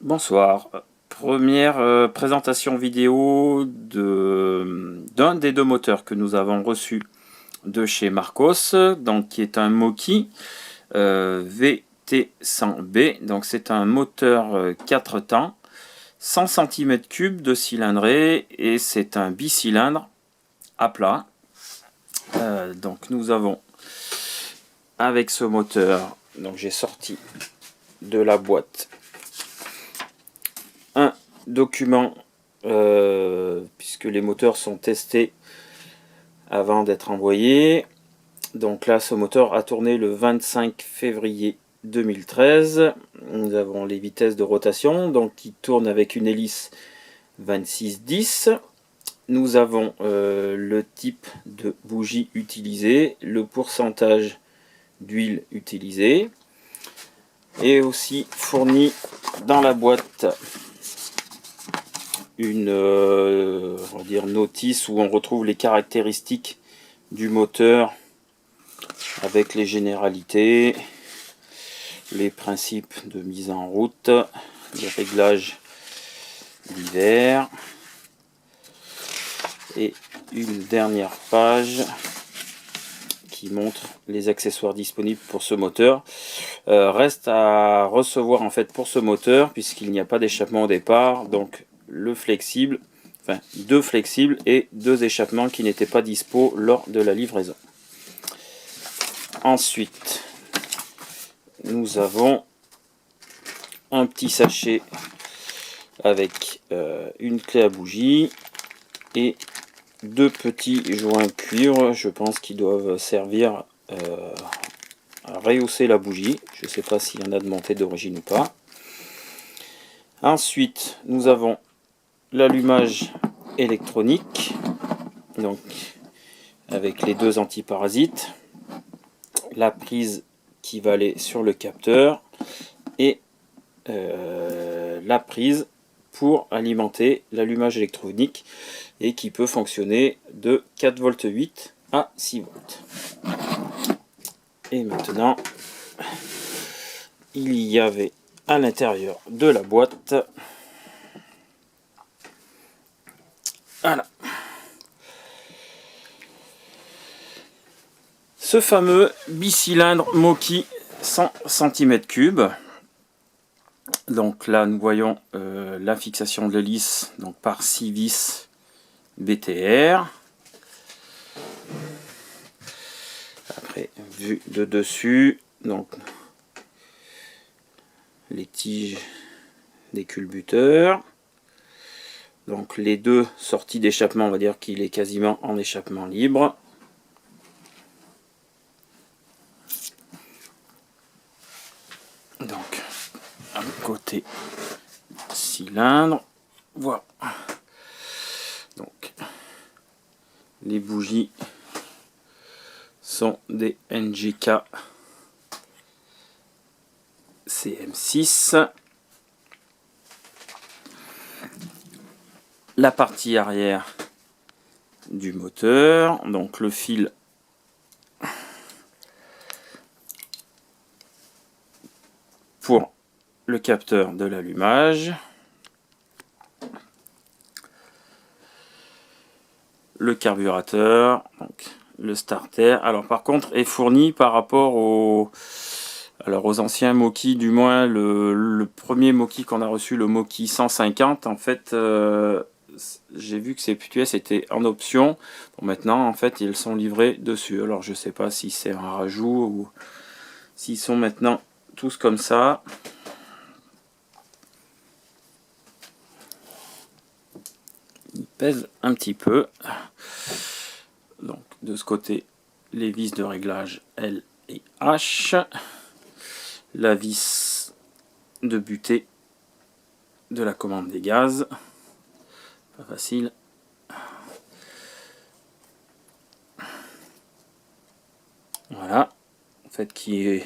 Bonsoir. Première présentation vidéo d'un des deux moteurs que nous avons reçu de chez Marcos, donc qui est un Moki VT100B. Donc c'est un moteur 4 temps, 100 cm3 de cylindrée, et c'est un bicylindre à plat. Donc nous avons avec ce moteur, donc j'ai sorti de la boîte un document puisque les moteurs sont testés avant d'être envoyés. Donc là, ce moteur a tourné le 25 février 2013. Nous avons les vitesses de rotation, donc qui tournent avec une hélice 2610. Nous avons le type de bougie utilisée, le pourcentage d'huile utilisée, et aussi fourni dans la boîte une on va dire notice où on retrouve les caractéristiques du moteur avec les généralités, les principes de mise en route, les réglages divers, et une dernière page qui montre les accessoires disponibles pour ce moteur. Reste à recevoir en fait pour ce moteur, puisqu'il n'y a pas d'échappement au départ, donc le flexible, enfin deux flexibles et deux échappements qui n'étaient pas dispo lors de la livraison. Ensuite, nous avons un petit sachet avec une clé à bougie et deux petits joints cuivre, je pense qu'ils doivent servir à rehausser la bougie. Je ne sais pas s'il y en a de montée d'origine ou pas. Ensuite, nous avons l'allumage électronique, donc avec les deux antiparasites, la prise qui va aller sur le capteur et la prise pour alimenter l'allumage électronique et qui peut fonctionner de 4,8 V à 6 volts. Et maintenant, il y avait à l'intérieur de la boîte, voilà, ce fameux bicylindre Moki 100 cm3. Donc là, nous voyons la fixation de l'hélice donc par 6 vis BTR. Après, vue de dessus, donc les tiges des culbuteurs. Donc les deux sorties d'échappement, on va dire qu'il est quasiment en échappement libre. Donc, un côté cylindre, voilà. Donc, les bougies sont des NGK CM6. La partie arrière du moteur, donc le fil pour le capteur de l'allumage, le carburateur, donc le starter. Alors par contre est fourni par rapport aux anciens Moki, du moins le premier Moki qu'on a reçu, le Moki 150, en fait j'ai vu que ces pièces étaient en option. Bon, maintenant en fait ils sont livrés dessus, alors je sais pas si c'est un rajout ou s'ils sont maintenant tous comme ça. Il pèse un petit peu. Donc de ce côté, les vis de réglage L et H, la vis de butée de la commande des gaz, pas facile. Voilà, en fait qui est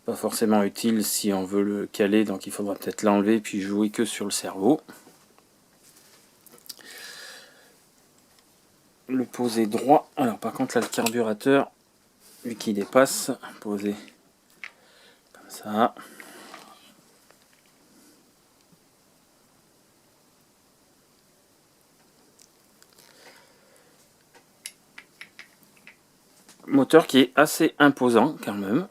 pas forcément utile si on veut le caler, donc il faudra peut-être l'enlever puis jouer que sur le cerveau. Le poser droit. Alors par contre là le carburateur, vu qu'il dépasse, posé comme ça. Moteur qui est assez imposant quand même.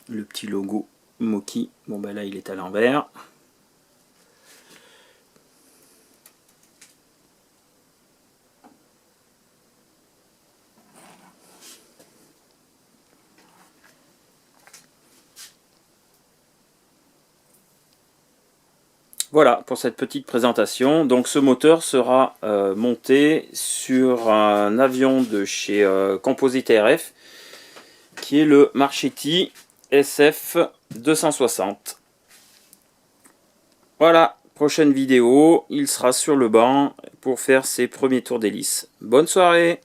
Le petit logo Moki, bon ben là il est à l'envers. Voilà pour cette petite présentation. Donc ce moteur sera monté sur un avion de chez Composite RF qui est le Marchetti SF 260. Voilà, prochaine vidéo, il sera sur le banc pour faire ses premiers tours d'hélice. Bonne soirée!